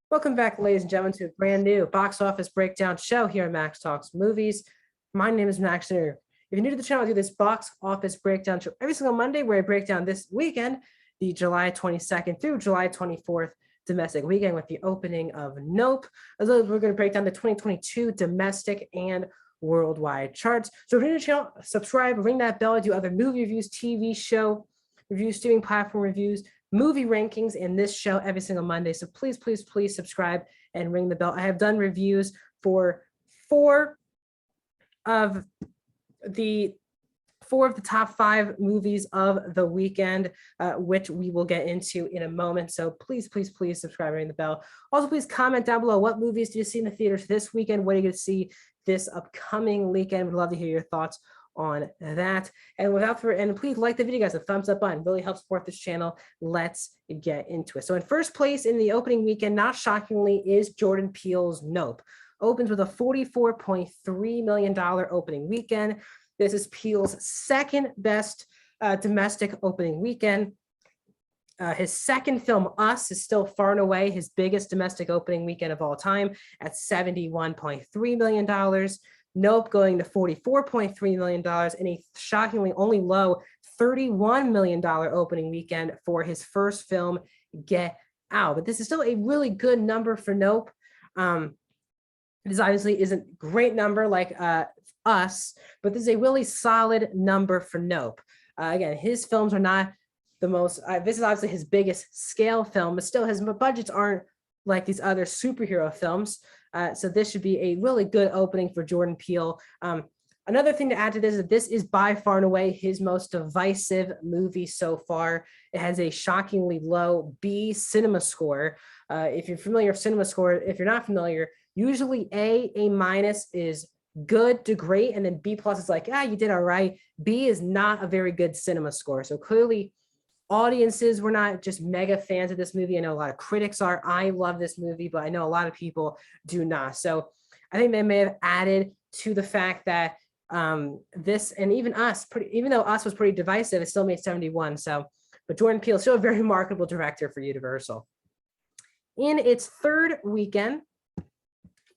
Welcome back, ladies and gentlemen, to a brand new box office breakdown show here at Max Talks Movies. My name is Max If you're new to the channel, I do this box office breakdown show every single Monday where I break down this weekend, the July 22nd through July 24th domestic weekend with the opening of Nope, as well as we're going to break down the 2022 domestic and worldwide charts. So if you're new to the channel, subscribe, ring that bell. I do other movie reviews, TV show reviews, streaming platform reviews, movie rankings in this show every single Monday. So please, please, please subscribe and ring the bell. I have done reviews for four of the top 5 movies of the weekend, which we will get into in a moment. So please, please, please subscribe and ring the bell. Also, please comment down below what movies do you see in the theaters this weekend? What are you going to see this upcoming weekend? We'd love to hear your thoughts on that. And without further ado, please like the video, guys. The thumbs up button really helps support this channel. Let's get into it. So in first place in the opening weekend, not shockingly, is Jordan Peele's Nope. Opens with a $44.3 million opening weekend. This is Peele's second best domestic opening weekend. His second film, Us, is still far and away his biggest domestic opening weekend of all time at $71.3 million. Nope going to $44.3 million and a shockingly only low $31 million opening weekend for his first film, Get Out. But this is still a really good number for Nope. This obviously isn't a great number like Us, but this is a really solid number for Nope. Again, his films are not the most, this is obviously his biggest scale film, but still his budgets aren't like these other superhero films. So this should be a really good opening for Jordan Peele. Another thing to add to this is that this is by far and away his most divisive movie so far. It has a shockingly low B cinema score. If you're familiar with cinema score, if you're not familiar, usually A minus is good to great, and then B plus is like, you did all right. B is not a very good cinema score. So clearly audiences were not just mega fans of this movie. I know a lot of critics are. I love this movie, but I know a lot of people do not. So I think they may have added to the fact that this and even Us, even though Us was pretty divisive, it still made 71. So, but Jordan Peele is still a very remarkable director for Universal. In its third weekend,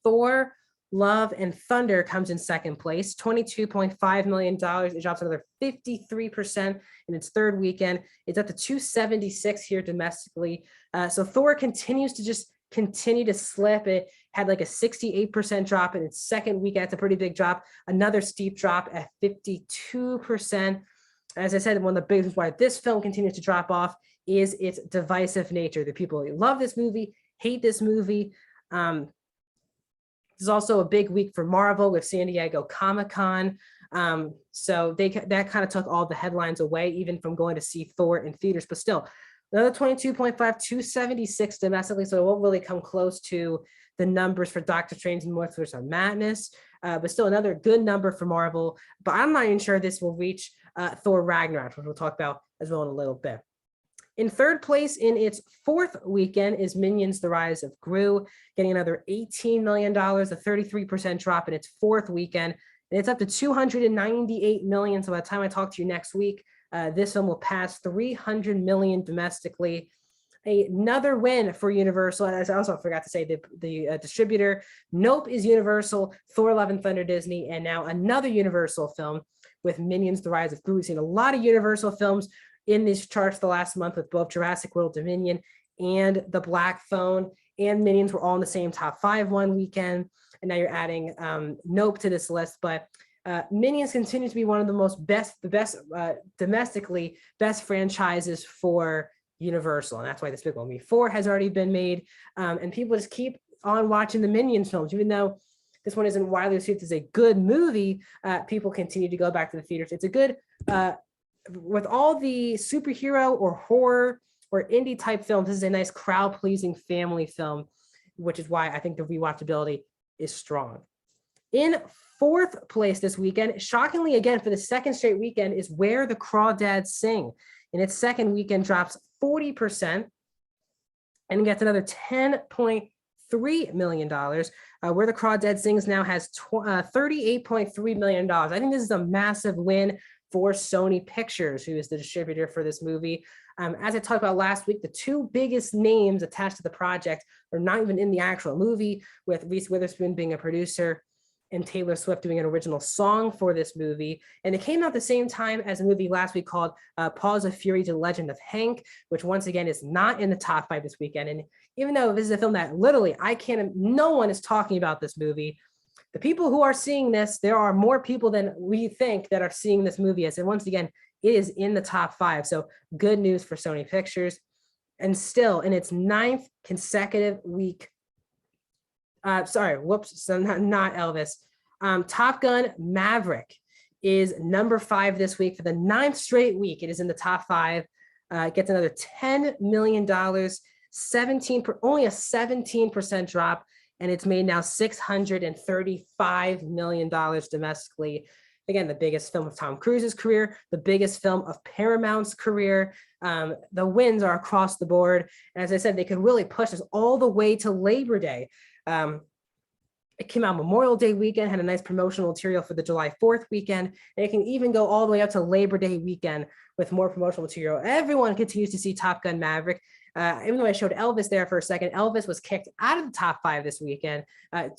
Thor, Love and Thunder comes in second place, $22.5 million. It drops another 53% in its third weekend. It's up to 276 here domestically. So Thor continues to just continue to slip. It had like a 68% drop in its second weekend. It's a pretty big drop. Another steep drop at 52%. As I said, one of the biggest reasons why this film continues to drop off is its divisive nature. The people who love this movie, hate this movie. This is also a big week for Marvel with San Diego Comic-Con. So that kind of took all the headlines away, even from going to see Thor in theaters. But still, another 22.5, 276 domestically. So it won't really come close to the numbers for Doctor Strange and Multiverse of Madness. But still another good number for Marvel. But I'm not even sure this will reach Thor Ragnarok, which we'll talk about as well in a little bit. In third place in its fourth weekend is Minions: The Rise of Gru, getting another $18 million, a 33% drop in its fourth weekend. And it's up to $298 million. So by the time I talk to you next week, this film will pass $300 million domestically. Another win for Universal. As I also forgot to say, the distributor, Nope is Universal, Thor, Love and Thunder Disney, and now another Universal film with Minions: The Rise of Gru. We've seen a lot of Universal films in these charts the last month with both Jurassic World Dominion and The Black Phone, and Minions were all in the same top 5 one weekend. And now you're adding Nope to this list. But Minions continues to be one of the best domestically best franchises for Universal. And that's why this big one, 4 has already been made. And people just keep on watching the Minions films, even though this one isn't widely received as a good movie. People continue to go back to the theaters. It's a good, with all the superhero or horror or indie type films, this is a nice crowd pleasing family film, which is why I think the rewatchability is strong. In fourth place this weekend, shockingly again for the second straight weekend, is Where the Crawdads Sing. In its second weekend drops 40% and gets another $10.3 million. Where the Crawdads Sings now has $38.3 million. I think this is a massive win for Sony Pictures, who is the distributor for this movie. As I talked about last week, the two biggest names attached to the project are not even in the actual movie, with Reese Witherspoon being a producer and Taylor Swift doing an original song for this movie. And it came out the same time as a movie last week called Paws of Fury: The Legend of Hank, which once again is not in the top 5 this weekend. And even though this is a film that literally no one is talking about this movie, the people who are seeing this, there are more people than we think that are seeing this movie as. And once again, it is in the top 5. So good news for Sony Pictures. And still in its 9th consecutive week, so not Elvis. Top Gun Maverick is number 5 this week for the 9th straight week. It is in the top 5. It gets another $10 million, only a 17% drop, and it's made now $635 million domestically. Again, the biggest film of Tom Cruise's career, the biggest film of Paramount's career. The wins are across the board. And as I said, they could really push us all the way to Labor Day. It came out Memorial Day weekend, had a nice promotional material for the July 4th weekend, and it can even go all the way up to Labor Day weekend with more promotional material. Everyone continues to see Top Gun Maverick. Even though I showed Elvis there for a second, Elvis was kicked out of the top 5 this weekend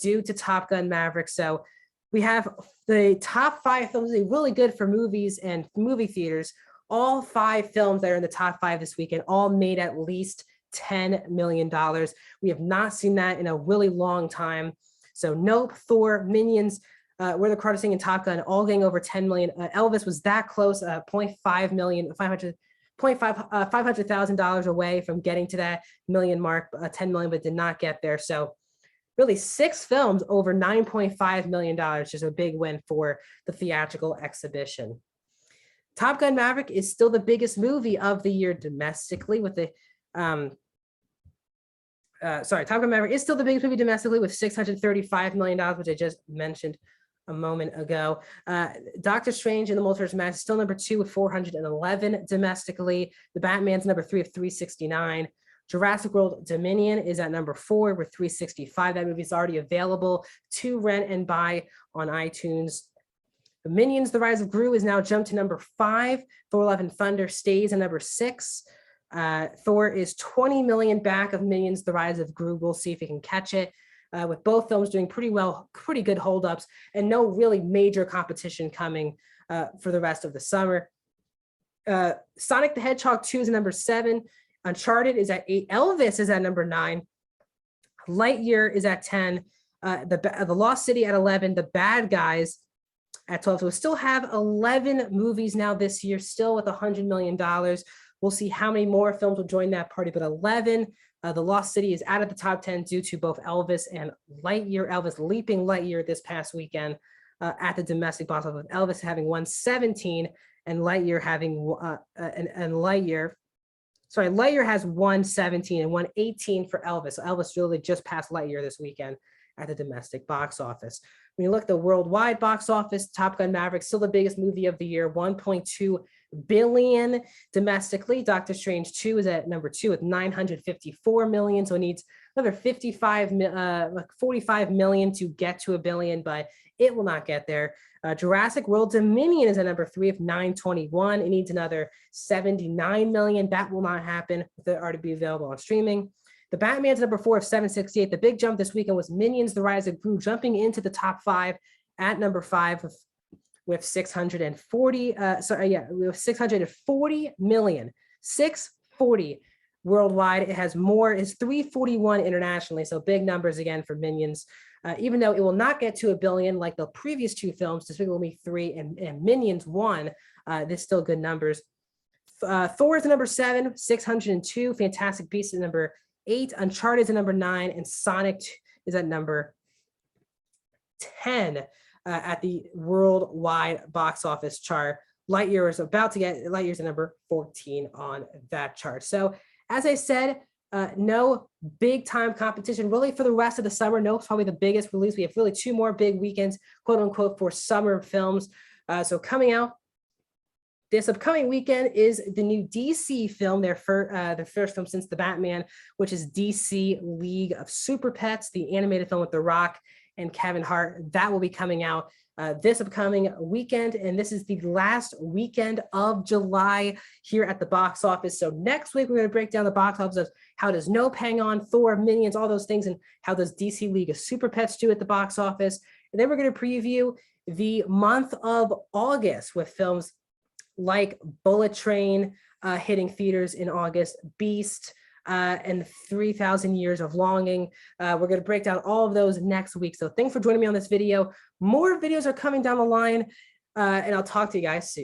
due to Top Gun Maverick. So we have the top 5 films that are really good for movies and movie theaters. All 5 films that are in the top 5 this weekend all made at least $10 million. We have not seen that in a really long time. So Nope, Thor, Minions, Where the Crawdads Sing, and Top Gun all getting over 10 million. Elvis was that close, $500,000 away from getting to that million mark, 10 million, but did not get there. So really 6 films over $9.5 million, just a big win for the theatrical exhibition. Top Gun Maverick is still the biggest movie of the year domestically with the, Top Gun Maverick is still the biggest movie domestically with $635 million, which I just mentioned a moment ago. Doctor Strange in the Multiverse of Madness is still number 2 with 411 domestically. The Batman's number 3 of 369. Jurassic World Dominion is at number 4 with 365. That movie is already available to rent and buy on iTunes. The Minions: The Rise of Gru is now jumped to number 5. Thor: Love and Thunder stays at number 6. Thor is 20 million back of Minions: The Rise of Gru. We'll see if we can catch it. With both films doing pretty good holdups, and no really major competition coming for the rest of the summer. Sonic the Hedgehog 2 is number 7. Uncharted is at 8. Elvis is at number 9. Lightyear is at 10. The Lost City at 11. The Bad Guys at 12. So we still have 11 movies now this year, still with $100 million. We'll see how many more films will join that party, but 11. The Lost City is out of the top 10 due to both Elvis and Lightyear. Elvis leaping Lightyear this past weekend at the domestic box office, with Elvis having won 17 and Lightyear having Lightyear has won 17 and won 18 for Elvis. So Elvis really just passed Lightyear this weekend at the domestic box office. When you look at the worldwide box office, Top Gun Maverick still the biggest movie of the year, 1.2 billion domestically. Doctor Strange 2 is at number 2 with 954 million. So it needs another 45 million to get to $1 billion, but it will not get there. Jurassic World Dominion is at number 3 with 921. It needs another 79 million. That will not happen with it already be available on streaming. The Batman's number 4 of 768. The big jump this weekend was Minions: The Rise of Gru, jumping into the top 5 at number 5 with 640 million. 640 worldwide. It has more, is 341 internationally. So big numbers again for Minions. Even though it will not get to $1 billion like the previous 2 films, Despicable Me 3 and Minions 1, there's still good numbers. Thor is number 7, 602. Fantastic Beasts is number 8. Uncharted is at number 9, and Sonic is at number 10 at the worldwide box office chart. Lightyear's at number 14 on that chart. So as I said, no big time competition really for the rest of the summer. No, it's probably the biggest release. We have really 2 more big weekends, quote unquote, for summer films. So coming out this upcoming weekend is the new DC film, their first film since The Batman, which is DC League of Super Pets, the animated film with The Rock and Kevin Hart. That will be coming out this upcoming weekend. And this is the last weekend of July here at the box office. So next week, we're going to break down the box office of how does Nope hang on, Thor, Minions, all those things, and how does DC League of Super Pets do at the box office. And then we're going to preview the month of August with films like Bullet Train hitting theaters in August, Beast, and 3,000 Years of Longing. We're going to break down all of those next week. So thanks for joining me on this video. More videos are coming down the line, and I'll talk to you guys soon.